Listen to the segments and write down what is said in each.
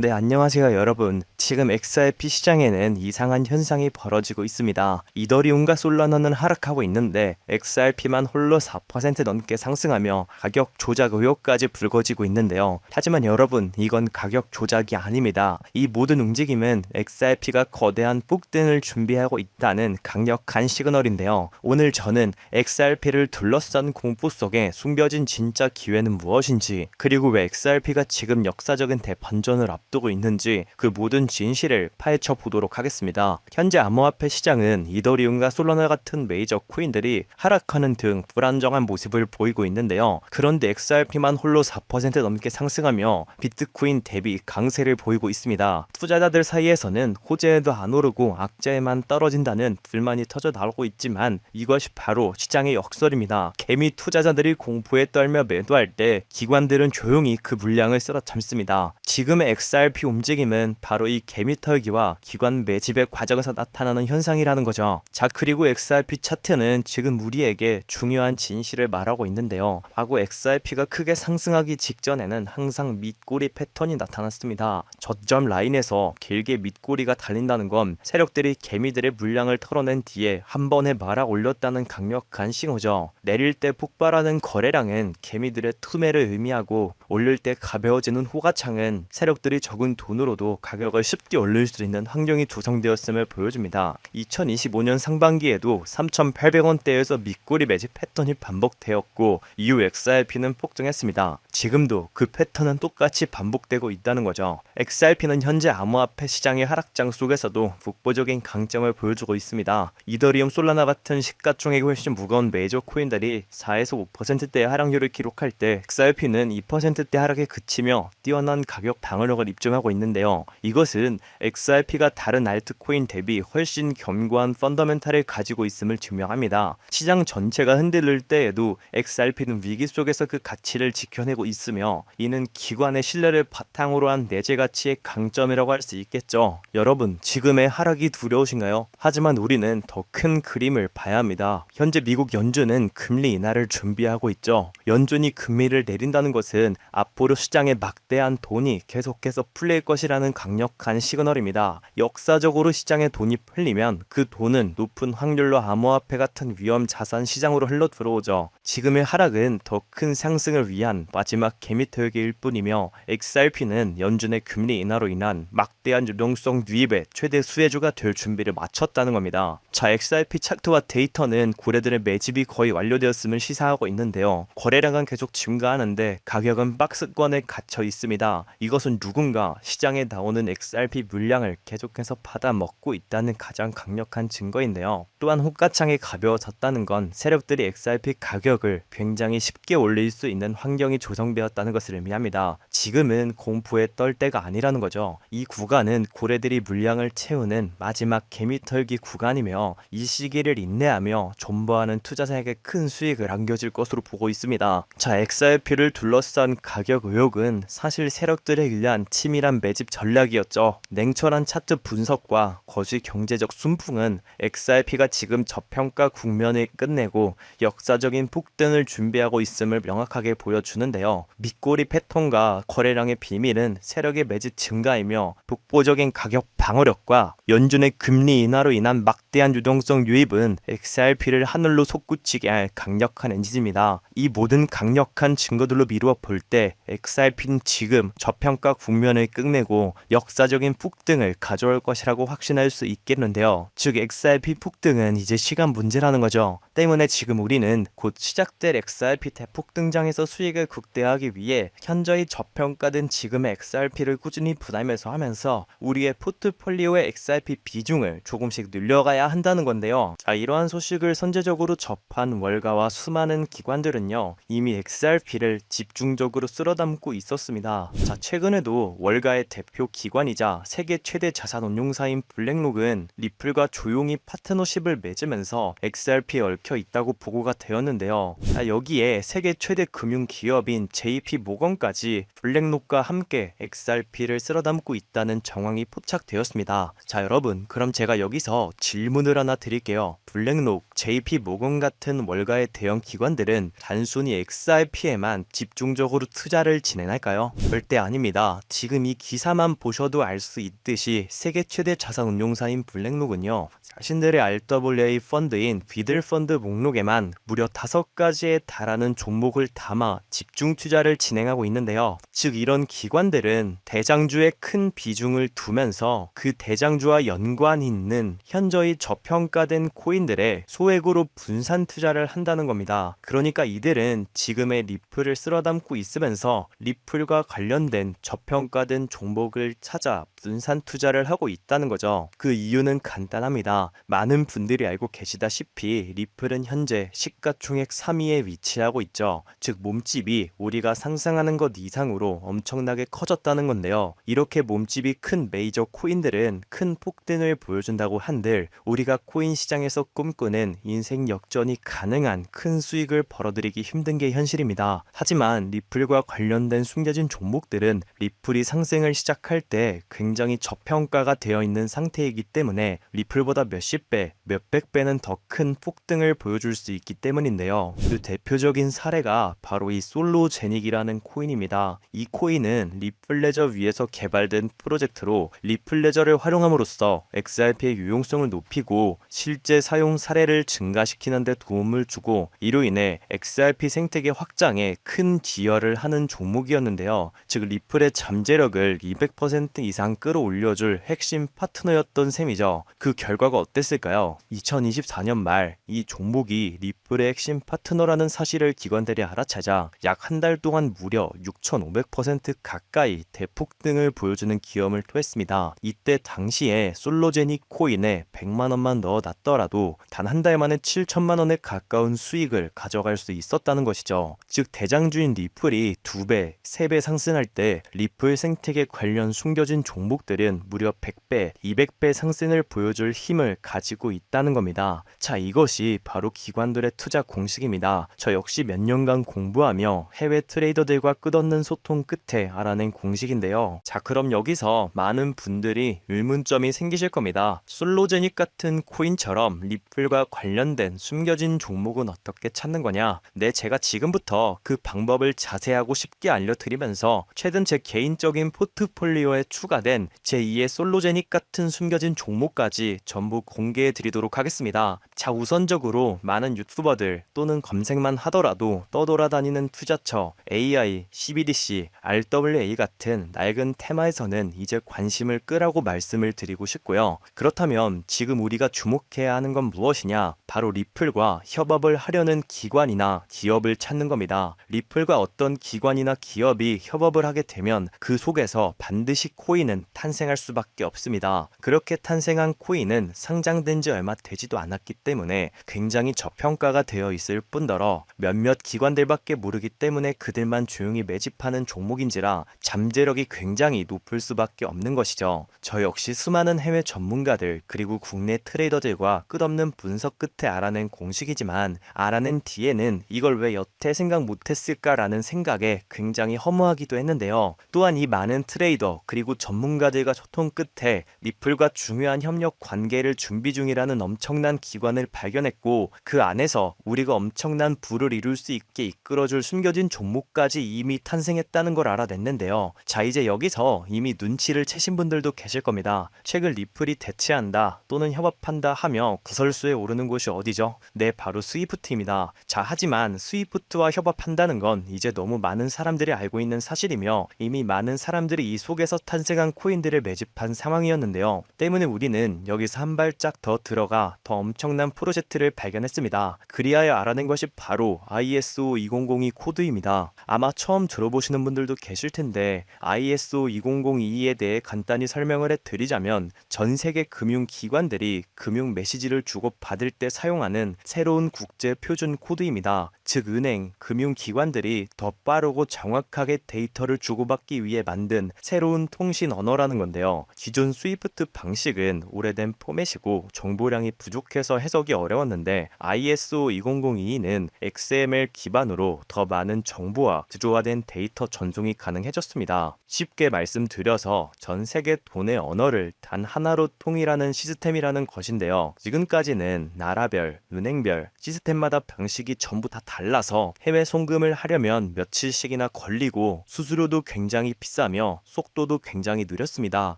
네, 안녕하세요, 여러분. 지금 XRP 시장에는 이상한 현상이 벌어지고 있습니다. 이더리움과 솔라나는 하락하고 있는데 XRP만 홀로 4% 넘게 상승하며 가격 조작 의혹까지 불거지고 있는데요. 하지만 여러분, 이건 가격 조작이 아닙니다. 이 모든 움직임은 XRP가 거대한 폭등을 준비하고 있다는 강력한 시그널인데요. 오늘 저는 XRP를 둘러싼 공포 속에 숨겨진 진짜 기회는 무엇인지, 그리고 왜 XRP가 지금 역사적인 대반전을 앞두고 있는지 그 모든 진실을 파헤쳐 보도록 하겠습니다. 현재 암호화폐 시장은 이더리움과 솔라나 같은 메이저 코인들이 하락하는 등 불안정한 모습을 보이고 있는데요. 그런데 XRP만 홀로 4% 넘게 상승하며 비트코인 대비 강세를 보이고 있습니다. 투자자들 사이에서는 호재에도 안 오르고 악재에만 떨어진다는 불만이 터져 나오고 있지만 이것이 바로 시장의 역설입니다. 개미 투자자들이 공포에 떨며 매도할 때 기관들은 조용히 그 물량을 쓸어 담습니다. 지금의 XRP 움직임은 바로 이 개미 털기와 기관 매집의 과정에서 나타나는 현상이라는 거죠. 자, 그리고 XRP 차트는 지금 우리에게 중요한 진실을 말하고 있는데요. 과거 XRP가 크게 상승하기 직전에는 항상 밑꼬리 패턴이 나타났습니다. 저점 라인에서 길게 밑꼬리가 달린다는 건 세력들이 개미들의 물량을 털어낸 뒤에 한 번에 말아 올렸다는 강력한 신호죠. 내릴 때 폭발하는 거래량은 개미들의 투매를 의미하고 올릴 때 가벼워지는 호가창은 세력들이 적은 돈으로도 가격을 쉽게 올릴 수 있는 환경이 조성되었음을 보여줍니다. 2025년 상반기에도 3,800원대에서 밑꼬리 매집 패턴이 반복되었고 이후 XRP는 폭등했습니다. 지금도 그 패턴은 똑같이 반복되고 있다는 거죠. XRP는 현재 암호화폐 시장의 하락장 속에서도 독보적인 강점을 보여주고 있습니다. 이더리움, 솔라나 같은 시가총액이 훨씬 무거운 메이저 코인들이 4에서 5%대의 하락률을 기록할 때 XRP는 2%대 하락에 그치며 뛰어난 가격 방어력을 입증하고 있는데요. 이것은 XRP가 다른 알트코인 대비 훨씬 견고한 펀더멘탈을 가지고 있음을 증명합니다. 시장 전체가 흔들릴 때에도 XRP는 위기 속에서 그 가치를 지켜내고 있으며 이는 기관의 신뢰를 바탕으로 한 내재 가치의 강점이라고 할 수 있겠죠. 여러분, 지금의 하락이 두려우신가요? 하지만 우리는 더 큰 그림을 봐야 합니다. 현재 미국 연준은 금리 인하를 준비하고 있죠. 연준이 금리를 내린다는 것은 앞으로 시장에 막대한 돈이 계속해서 풀릴 것이라는 강력한 시그널입니다. 역사적으로 시장에 돈이 풀리면 그 돈은 높은 확률로 암호화폐 같은 위험 자산 시장으로 흘러 들어오죠. 지금의 하락은 더 큰 상승을 위한 마지막 개미털기일 뿐이며 XRP는 연준의 금리 인하로 인한 막대한 유동성 유입의 최대 수혜주가 될 준비를 마쳤다는 겁니다. 자, XRP 차트와 데이터는 고래들의 매집이 거의 완료되었음을 시사하고 있는데요. 거래량은 계속 증가하는데 가격은 박스권에 갇혀 있습니다. 이것은 누군가 시장에 나오는 XRP 물량을 계속해서 받아먹고 있다는 가장 강력한 증거인데요. 또한 호가창이 가벼워졌다는 건 세력들이 XRP 가격을 굉장히 쉽게 올릴 수 있는 환경이 조성되었다는 것을 의미합니다. 지금은 공포에 떨 때가 아니라는 거죠. 이 구간은 고래들이 물량을 채우는 마지막 개미털기 구간이며 이 시기를 인내하며 존버하는 투자자에게 큰 수익을 안겨줄 것으로 보고 있습니다. 자, XRP를 둘러싼 가격 의혹은 사실 세력들에 의한 치밀한 매집 전략이었죠. 냉철한 차트 분석과 거시 경제적 순풍은 XRP가 지금 저평가 국면을 끝내고 역사적인 폭등을 준비하고 있음을 명확하게 보여주는데요. 밑꼬리 패턴과 거래량의 비밀은 세력의 매집 증가이며 독보적인 가격 방어력과 연준의 금리 인하로 인한 막대한 유동성 유입은 XRP를 하늘로 솟구치게 할 강력한 엔진입니다. 이 모든 강력한 증거들로 미루어 볼 때 XRP는 지금 저평가 국면을 끝내고 역사적인 폭등을 가져올 것이라고 확신할 수 있겠는데요. 즉 XRP 폭등은 이제 시간 문제라는 거죠. 때문에 지금 우리는 곧 시작될 XRP 대폭 등장에서 수익을 극대화하기 위해 현저히 저평가된 지금의 XRP를 꾸준히 부담해서 하면서 우리의 포트폴리오의 XRP 비중을 조금씩 늘려가야 한다는 건데요. 자, 이러한 소식을 선제적으로 접한 월가와 수많은 기관들은요, 이미 XRP를 집중적으로 쓸어담고 있었습니다. 자, 최근에도 월가의 대표 기관이자 세계 최대 자산 운용사인 블랙록은 리플과 조용히 파트너십을 맺으면서 XRP에 얽혀 있다고 보고가 되었는데요. 자, 여기에 세계 최대 금융 기업인 JP 모건까지 블랙록과 함께 XRP를 쓸어담고 있다는 정황이 포착되었습니다. 자, 여러분, 그럼 제가 여기서 질문을 하나 드릴게요. 블랙록, JP 모건 같은 월가의 대형 기관들은 단순히 XRP에만 집중적으로 투자를 진행할까요? 절대 아닙니다. 지금 지금 이 기사만 보셔도 알 수 있듯이 세계 최대 자산운용사인 블랙록은요, 자신들의 RWA 펀드인 비들펀드 목록에만 무려 5가지에 달하는 종목을 담아 집중 투자를 진행하고 있는데요. 즉 이런 기관들은 대장주에 큰 비중을 두면서 그 대장주와 연관 있는 현저히 저평가된 코인들에 소액으로 분산 투자를 한다는 겁니다. 그러니까 이들은 지금의 리플을 쓸어담고 있으면서 리플과 관련된 저평가된 종목을 찾아 분산 투자를 하고 있다는 거죠. 그 이유는 간단합니다. 많은 분들이 알고 계시다시피 리플은 현재 시가총액 3위에 위치하고 있죠. 즉 몸집이 우리가 상상하는 것 이상으로 엄청나게 커졌다는 건데요. 이렇게 몸집이 큰 메이저 코인들은 큰 폭등을 보여준다고 한들 우리가 코인 시장에서 꿈꾸는 인생 역전이 가능한 큰 수익을 벌어들이기 힘든 게 현실입니다. 하지만 리플과 관련된 숨겨진 종목들은 리플이 상승을 시작할 때 굉장히 저평가가 되어 있는 상태이기 때문에 리플보다 몇십 배, 몇백 배는 더 큰 폭등을 보여줄 수 있기 때문인데요. 그 대표적인 사례가 바로 이 솔로제닉이라는 코인입니다. 이 코인은 리플레저 위에서 개발된 프로젝트로 리플레저를 활용함으로써 XRP의 유용성을 높이고 실제 사용 사례를 증가시키는 데 도움을 주고 이로 인해 XRP 생태계 확장에 큰 기여를 하는 종목이었는데요. 즉 리플의 잠재력을 200% 이상 끌어올려줄 핵심 파트너였던 셈이죠. 그 결과가 어땠을까요? 2024년 말 이 종목이 리플의 핵심 파트너라는 사실을 기관들이 알아차자 약 한 달 동안 무려 6,500% 가까이 대폭등을 보여주는 기염을 토했습니다. 이때 당시에 솔로제닉 코인에 100만 원만 넣어놨더라도 단 한 달 만에 7천만 원에 가까운 수익을 가져갈 수 있었다는 것이죠. 즉 대장주인 리플이 2배, 3배 상승할 때 리플 생태계 관련 숨겨진 종목들은 무려 100배, 200배 상승을 보여줄 힘을 가지고 있다는 겁니다. 자, 이것이 바로 기관들의 투자 공식입니다. 저 역시 몇 년간 공부하며 해외 트레이더들과 끝없는 소통 끝에 알아낸 공식인데요. 자, 그럼 여기서 많은 분들이 의문점이 생기실 겁니다. 솔로제닉 같은 코인처럼 리플과 관련된 숨겨진 종목은 어떻게 찾는 거냐? 네, 제가 지금부터 그 방법을 자세하고 쉽게 알려드리면서 최근 제 개인적인 포트폴리오에 추가된 제2의 솔로제닉 같은 숨겨진 종목까지 전부 공개해 드리도록 하겠습니다. 자, 우선적으로 많은 유튜버들 또는 검색만 하더라도 떠돌아다니는 투자처, AI, CBDC, RWA 같은 낡은 테마에서는 이제 관심을 끄라고 말씀을 드리고 싶고요. 그렇다면 지금 우리가 주목해야 하는 건 무엇이냐? 바로 리플과 협업을 하려는 기관이나 기업을 찾는 겁니다. 리플과 어떤 기관이나 기업이 협업을 하게 되면 그 속에서 반드시 코인은 탄생할 수밖에 없습니다. 그렇게 탄생한 코인은 상장된 지 얼마 되지도 않았기 때문에 굉장히 저평가가 되어 있을 뿐더러 몇몇 기관들밖에 모르기 때문에 그들만 조용히 매집하는 종목인지라 잠재력이 굉장히 높을 수밖에 없는 것이죠. 저 역시 수많은 해외 전문가들 그리고 국내 트레이더들과 끝없는 분석 끝에 알아낸 공식이지만 알아낸 뒤에는 이걸 왜 여태 생각 못했을까라는 생각에 굉장히 허무하기도 했는데요. 또한 이 많은 트레이더 그리고 전문가들과 소통 끝에 리플과 중요한 협력 관계를 준비 중이라는 엄청난 기관을 발견했고 그 안에서 우리가 엄청난 부를 이룰 수 있게 이끌어줄 숨겨진 종목까지 이미 탄생했다는 걸 알아냈는데요. 자, 이제 여기서 이미 눈치를 채신 분들도 계실 겁니다. 최근 리플이 대체한다 또는 협업한다 하며 구설수에 오르는 곳이 어디죠? 네, 바로 스위프트입니다. 자, 하지만 스위프트와 협업한다는 건 이제 너무 많은 사람들이 알고 있는 사실이며 이미 많은 사람들이 이 속에서 탄생한 코인들을 매집한 상황이었는데요. 때문에 우리는 여기서 한 발짝 더 들어가 더 엄청난 프로젝트를 발견했습니다. 그리하여 알아낸 것이 바로 ISO 2002 코드입니다. 아마 처음 들어보시는 분들도 계실 텐데 ISO 2002에 대해 간단히 설명을 해드리자면 전 세계 금융기관들이 금융 메시지를 주고받을 때 사용하는 새로운 국제 표준 코드입니다. 즉 은행, 금융기관들이 더 빠르고 정확하게 데이터를 주고받기 위해 만든 새로운 통신 언어라는 건데요. 기존 스위프트 방식은 오래된 포맷이고 정보량이 부족해서 해석이 어려웠는데 ISO 2002는 XML 기반으로 더 많은 정보와 구조화된 데이터 전송이 가능해졌습니다. 쉽게 말씀드려서 전 세계 돈의 언어를 단 하나로 통일하는 시스템이라는 것인데요. 지금까지는 나라별, 은행별, 시스템마다 방식이 전부 다 달라서 해외 송금을 하려면 며칠씩이나 걸리고 수수료도 굉장히 비쌌 비싸며 속도도 굉장히 느렸습니다.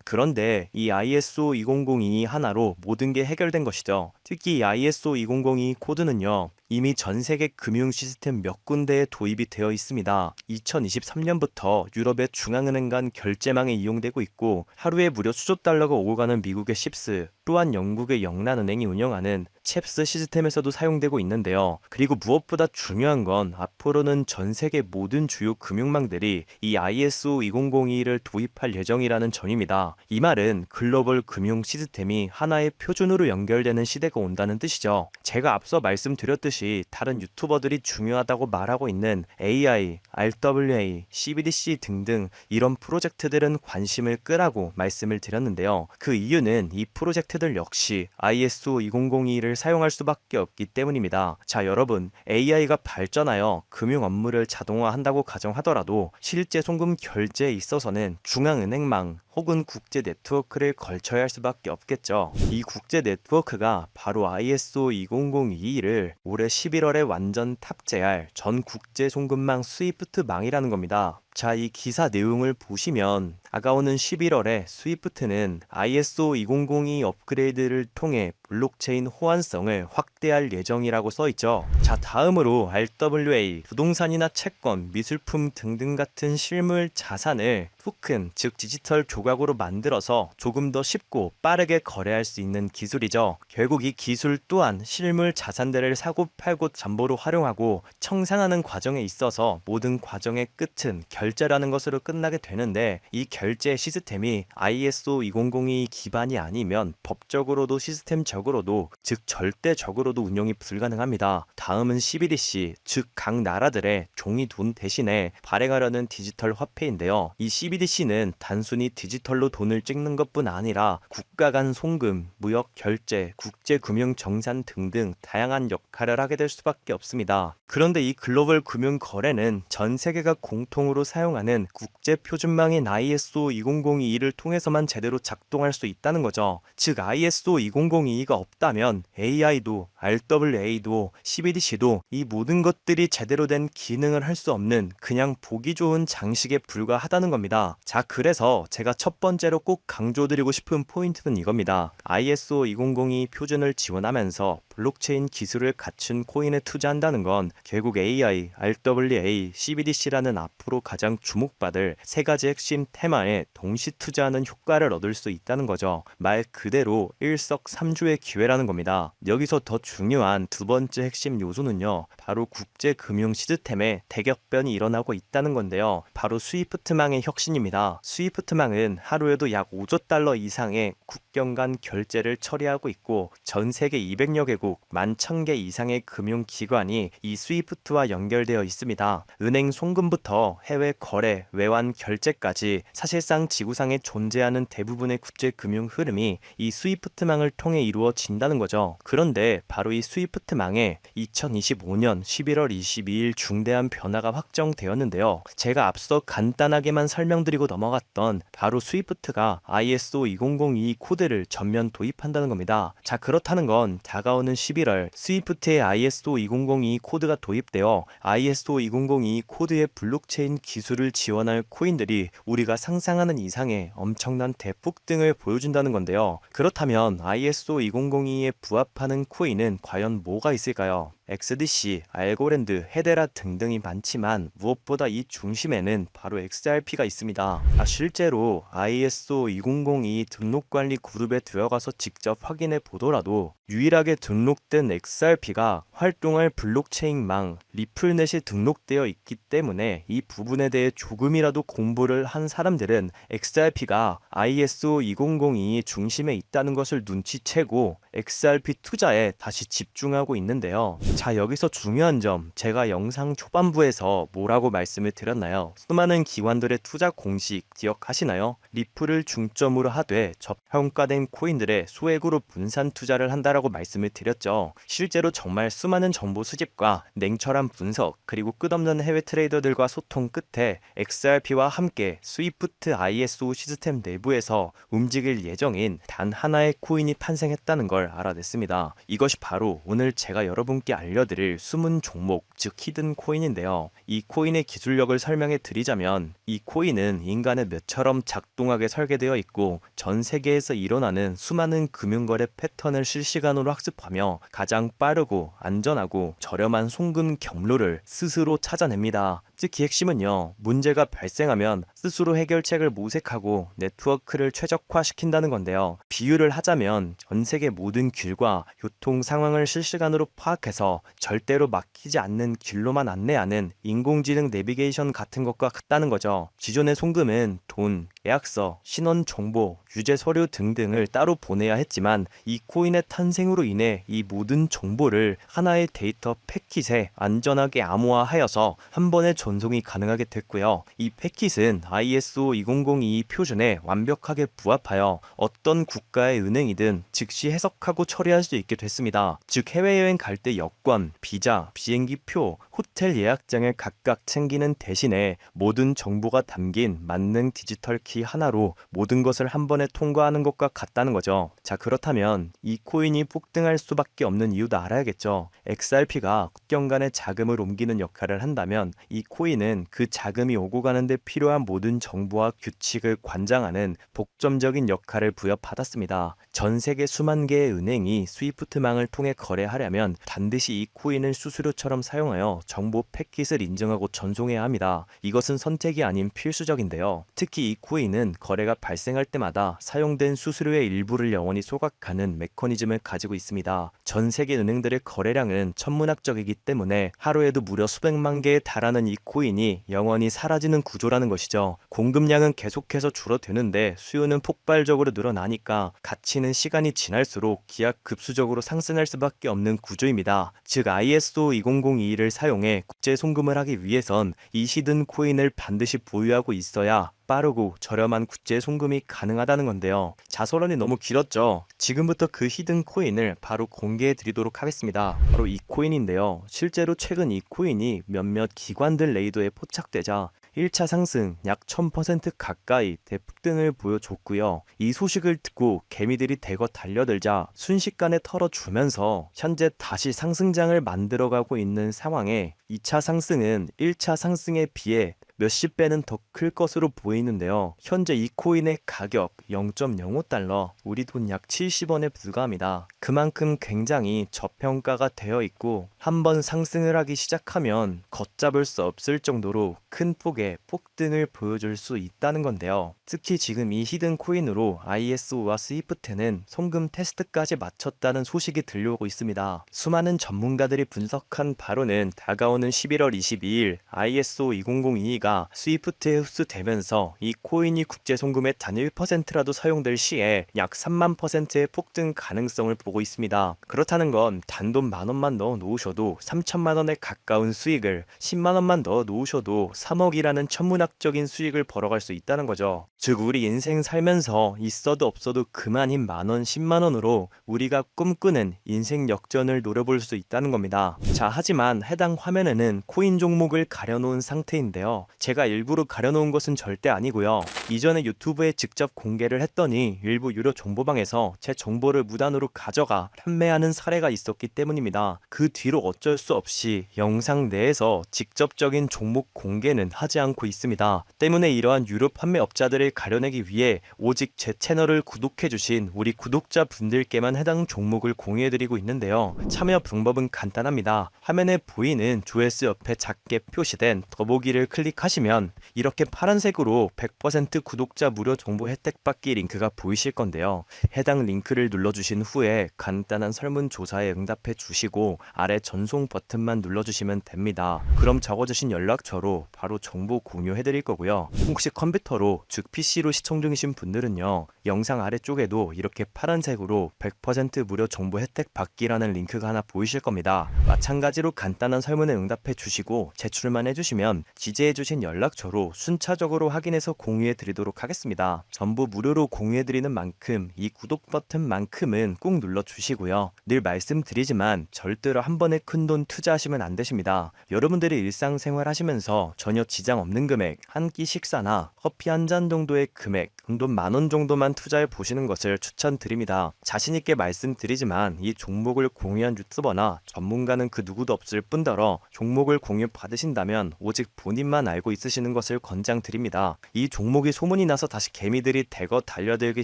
그런데 이 ISO 2002 하나로 모든 게 해결된 것이죠. 특히 이 ISO 2002 코드는요, 이미 전 세계 금융 시스템 몇 군데에 도입이 되어 있습니다. 2023년부터 유럽의 중앙은행 간 결제망에 이용되고 있고, 하루에 무려 수조 달러가 오고 가는 미국의 칩스, 또한 영국의 영란은행이 운영하는 챕스 시스템에서도 사용되고 있는데요. 그리고 무엇보다 중요한 건 앞으로는 전 세계 모든 주요 금융망들이 이 ISO 2002를 도입할 예정이라는 점입니다. 이 말은 글로벌 금융 시스템이 하나의 표준으로 연결되는 시대가 온다는 뜻이죠. 제가 앞서 말씀드렸듯이 다른 유튜버들이 중요하다고 말하고 있는 AI, RWA, CBDC 등등 이런 프로젝트들은 관심을 끄라고 말씀을 드렸는데요. 그 이유는 이 프로젝트들 역시 ISO 2002를 사용할 수밖에 없기 때문입니다. 자, 여러분, AI가 발전하여 금융 업무를 자동화한다고 가정하더라도 실제 송금 결제에 있어서는 중앙은행망 혹은 국제 네트워크를 걸쳐야 할 수밖에 없겠죠. 이 국제 네트워크가 바로 ISO 2002를 올해 11월에 완전 탑재할 전 국제 송금망 스위프트망이라는 겁니다. 자, 이 기사 내용을 보시면 다가오는 11월에 스위프트는 ISO 2002 업그레이드를 통해 블록체인 호환성을 확대할 예정이라고 써있죠. 자, 다음으로 RWA, 부동산이나 채권, 미술품 등등 같은 실물 자산을 토큰, 즉 디지털 조각으로 만들어서 조금 더 쉽고 빠르게 거래할 수 있는 기술이죠. 결국 이 기술 또한 실물 자산들을 사고 팔고 잠보로 활용하고 청산하는 과정에 있어서 모든 과정의 끝은 결제라는 것으로 끝나게 되는데, 이 결제 시스템이 ISO 2002 기반이 아니면 법적으로도 시스템적으로도, 즉 절대적으로도 운영이 불가능합니다. 다음은 CBDC, 즉 각 나라들의 종이 돈 대신에 발행하려는 디지털 화폐인데요. 이 CBDC는 단순히 디지털로 돈을 찍는 것뿐 아니라 국가 간 송금, 무역 결제, 국제 금융 정산 등등 다양한 역할을 하게 될 수밖에 없습니다. 그런데 이 글로벌 금융 거래는 전 세계가 공통으로 사용하는 국제 표준망인 ISO 2002를 통해서만 제대로 작동할 수 있다는 거죠. 즉 ISO 2002가 없다면 AI도, RWA도, CBDC도 이 모든 것들이 제대로 된 기능을 할 수 없는 그냥 보기 좋은 장식에 불과하다는 겁니다. 자, 그래서 제가 첫 번째로 꼭 강조드리고 싶은 포인트는 이겁니다. ISO 2002 표준을 지원하면서 블록체인 기술을 갖춘 코인에 투자한다는 건 결국 AI, RWA, CBDC라는 앞으로 가장 주목받을 세 가지 핵심 테마에 동시 투자하는 효과를 얻을 수 있다는 거죠. 말 그대로 일석삼조의 기회라는 겁니다. 여기서 더 중요한 두 번째 핵심 요소는요, 바로 국제 금융 시스템에 대격변이 일어나고 있다는 건데요. 바로 스위프트망의 혁신입니다. 스위프트망은 하루에도 약 5조 달러 이상의 국경 간 결제를 처리하고 있고, 전 세계 200여 개국 11,000개 이상의 금융기관이 이 스위프트와 연결되어 있습니다. 은행 송금부터 해외 거래, 외환 결제까지 사실상 지구상에 존재하는 대부분의 국제 금융 흐름이 이 스위프트망을 통해 이루어진다는 거죠. 그런데 바로 이 스위프트망에 2025년 11월 22일 중대한 변화가 확정되었는데요. 제가 앞서 간단하게만 설명드리고 넘어갔던 바로 스위프트가 ISO 2002 코드를 전면 도입한다는 겁니다. 자, 그렇다는 건 다가오는 11월 스위프트의 ISO 2002 코드가 도입되어 ISO 2002 코드의 블록체인 기술을 지원할 코인들이 우리가 상상하는 이상의 엄청난 대폭등을 보여준다는 건데요. 그렇다면 ISO 2002에 부합하는 코인은 과연 뭐가 있을까요? XDC, 알고랜드, 헤데라 등등이 많지만 무엇보다 이 중심에는 바로 XRP가 있습니다. 실제로 ISO 2002 등록관리 그룹에 들어가서 직접 확인해 보더라도 유일하게 등록된 XRP가 활동할 블록체인망 리플넷이 등록되어 있기 때문에 이 부분에 대해 조금이라도 공부를 한 사람들은 XRP가 ISO 2002 중심에 있다는 것을 눈치채고 XRP 투자에 다시 집중하고 있는데요. 자, 여기서 중요한 점, 제가 영상 초반부에서 뭐라고 말씀을 드렸나요? 수많은 기관들의 투자 공식 기억하시나요? 리플을 중점으로 하되 저평가된 코인들의 소액으로 분산 투자를 한다라고 말씀을 드렸죠. 실제로 정말 수많은 정보 수집과 냉철한 분석, 그리고 끝없는 해외 트레이더들과 소통 끝에 XRP와 함께 스위프트 ISO 시스템 내부에서 움직일 예정인 단 하나의 코인이 탄생했다는 걸 알아냈습니다. 이것이 바로 오늘 제가 여러분께 알려드릴 숨은 종목, 즉 히든 코인인데요. 이 코인의 기술력을 설명해 드리자면 이 코인은 인간의 뇌처럼 작동하게 설계되어 있고 전 세계에서 일어나는 수많은 금융거래 패턴을 실시간으로 학습하며 가장 빠르고 안전하고 저렴한 송금 경로를 스스로 찾아냅니다. 특히 핵심은요, 문제가 발생하면 스스로 해결책을 모색하고 네트워크를 최적화시킨다는 건데요. 비유를 하자면 전 세계 모든 길과 교통 상황을 실시간으로 파악해서 절대로 막히지 않는 길로만 안내하는 인공지능 내비게이션 같은 것과 같다는 거죠. 기존의 송금은 돈, 계약서, 신원 정보, 유죄 서류 등등을 따로 보내야 했지만 이 코인의 탄생으로 인해 이 모든 정보를 하나의 데이터 패킷에 안전하게 암호화하여서 한 번에 전송이 가능하게 됐고요. 이 패킷은 ISO 2002 표준에 완벽하게 부합하여 어떤 국가의 은행이든 즉시 해석하고 처리할 수 있게 됐습니다. 즉 해외여행 갈 때 여권, 비자, 비행기표, 호텔 예약장을 각각 챙기는 대신에 모든 정보가 담긴 만능 디지털 키 하나로 모든 것을 한 번에 통과하는 것과 같다는 거죠. 자, 그렇다면 이 코인이 폭등할 수밖에 없는 이유도 알아야겠죠. XRP가 국경 간의 자금을 옮기는 역할을 한다면 이 코인은 그 자금이 오고 가는데 필요한 모든 정보와 규칙을 관장하는 복점적인 역할을 부여받았습니다. 전 세계 수만 개의 은행이 스위프트망을 통해 거래하려면 반드시 이 코인을 수수료처럼 사용하여 정보 패킷을 인증하고 전송해야 합니다. 이것은 선택이 아닌 필수적인데요. 특히 이 코인은 거래가 발생할 때마다 사용된 수수료의 일부를 영원히 소각하는 메커니즘을 가지고 있습니다. 전 세계 은행들의 거래량은 천문학적이기 때문에 하루에도 무려 수백만 개에 달하는 이 코인이 영원히 사라지는 구조라는 것이죠. 공급량은 계속해서 줄어드는데 수요는 폭발적으로 늘어나니까 가치는 시간이 지날수록 기하급수적으로 상승할 수밖에 없는 구조입니다. 즉 ISO 2002를 사용해 국제 송금을 하기 위해선 이 히든 코인을 반드시 보유하고 있어야 빠르고 저렴한 국제 송금이 가능하다는 건데요. 자서론이 너무 길었죠. 지금부터 그 히든 코인을 바로 공개해 드리도록 하겠습니다. 바로 이 코인인데요. 실제로 최근 이 코인이 몇몇 기관들 레이더에 포착되자 1차 상승 약 1000% 가까이 대폭등을 보여줬고요. 이 소식을 듣고 개미들이 대거 달려들자 순식간에 털어주면서 현재 다시 상승장을 만들어가고 있는 상황에 2차 상승은 1차 상승에 비해 몇십 배는 더 클 것으로 보이는데요. 현재 이 코인의 가격 0.05달러, 우리 돈 약 70원에 불과합니다. 그만큼 굉장히 저평가가 되어 있고 한번 상승을 하기 시작하면 걷잡을 수 없을 정도로 큰 폭의 폭등을 보여줄 수 있다는 건데요. 특히 지금 이 히든 코인으로 ISO와 스위프트는 송금 테스트까지 마쳤다는 소식이 들려오고 있습니다. 수많은 전문가들이 분석한 바로는 다가오는 11월 22일 ISO 2002가 스위프트에 흡수되면서 이 코인이 국제 송금의 단 1%라도 사용될 시에 약 3만%의 폭등 가능성을 보고 있습니다. 그렇다는 건 단돈 10,000원만 넣어 놓으셔도 3천만 원에 가까운 수익을, 10만 원만 넣어 놓으셔도 3억이라는 천문학적인 수익을 벌어갈 수 있다는 거죠. 즉 우리 인생 살면서 있어도 없어도 그만인 만원, 10만 원으로 우리가 꿈꾸는 인생 역전을 노려볼 수 있다는 겁니다. 자, 하지만 해당 화면에는 코인 종목을 가려놓은 상태인데요. 제가 일부러 가려놓은 것은 절대 아니고요. 이전에 유튜브에 직접 공개를 했더니 일부 유료 정보방에서 제 정보를 무단으로 가져가 판매하는 사례가 있었기 때문입니다. 그 뒤로 어쩔 수 없이 영상 내에서 직접적인 종목 공개는 하지 않고 있습니다. 때문에 이러한 유료 판매업자들을 가려내기 위해 오직 제 채널을 구독해주신 우리 구독자분들께만 해당 종목을 공유해드리고 있는데요. 참여 방법은 간단합니다. 화면에 보이는 조회수 옆에 작게 표시된 더보기를 클릭하시면 이렇게 파란색으로 100% 구독자 무료 정보 혜택 받기 링크가 보이실 건데요. 해당 링크를 눌러주신 후에 간단한 설문조사에 응답해 주시고 아래 전송 버튼만 눌러주시면 됩니다. 그럼 적어주신 연락처로 바로 정보 공유해드릴 거고요. 혹시 컴퓨터로 즉 PC로 시청 중이신 분들은요. 영상 아래쪽에도 이렇게 파란색으로 100% 무료 정보 혜택 받기라는 링크가 하나 보이실 겁니다. 마찬가지로 간단한 설문에 응답해 주시고 제출만 해주시면 지지해주신 주신 연락처로 순차적으로 확인해서 공유해 드리도록 하겠습니다. 전부 무료로 공유해 드리는 만큼 이 구독 버튼만큼은 꼭 눌러 주시고요. 늘 말씀드리지만 절대로 한 번에 큰돈 투자하시면 안 되십니다. 여러분들이 일상생활 하시면서 전혀 지장 없는 금액, 한 끼 식사나 커피 한 잔 정도의 금액, 돈 10,000원 정도만 투자해 보시는 것을 추천드립니다. 자신있게 말씀드리지만 이 종목을 공유한 유튜버나 전문가는 그 누구도 없을 뿐더러 종목을 공유 받으신다면 오직 본인만 알고 있으시는 것을 권장드립니다. 이 종목이 소문이 나서 다시 개미들이 대거 달려들기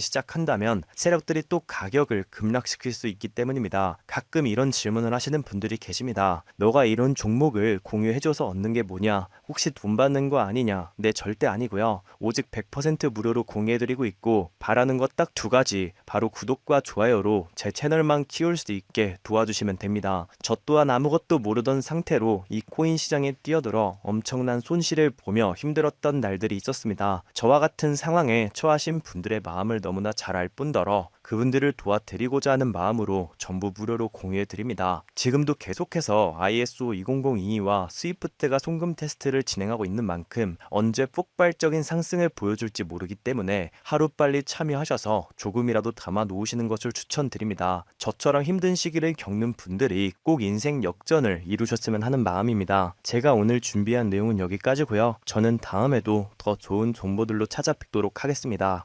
시작한다면 세력들이 또 가격을 급락시킬 수 있기 때문입니다. 가끔 이런 질문을 하시는 분들이 계십니다. 너가 이런 종목을 공유해줘서 얻는 게 뭐냐? 혹시 돈 받는 거 아니냐? 네, 절대 아니고요. 오직 100% 무료로 공유해드리고 있고 바라는 것 딱 2가지, 바로 구독과 좋아요로 제 채널만 키울 수 있게 도와주시면 됩니다. 저 또한 아무것도 모르던 상태로 이 코인 시장에 뛰어들어 엄청난 손실을 보며 힘들었던 날들이 있었습니다. 저와 같은 상황에 처하신 분들의 마음을 너무나 잘 알 뿐더러 그분들을 도와드리고자 하는 마음으로 전부 무료로 공유해드립니다. 지금도 계속해서 ISO 20022와 스위프트가 송금 테스트를 진행하고 있는 만큼 언제 폭발적인 상승을 보여줄지 모르기 때문에 하루빨리 참여하셔서 조금이라도 담아 놓으시는 것을 추천드립니다. 저처럼 힘든 시기를 겪는 분들이 꼭 인생 역전을 이루셨으면 하는 마음입니다. 제가 오늘 준비한 내용은 여기까지고요. 저는 다음에도 더 좋은 정보들로 찾아뵙도록 하겠습니다.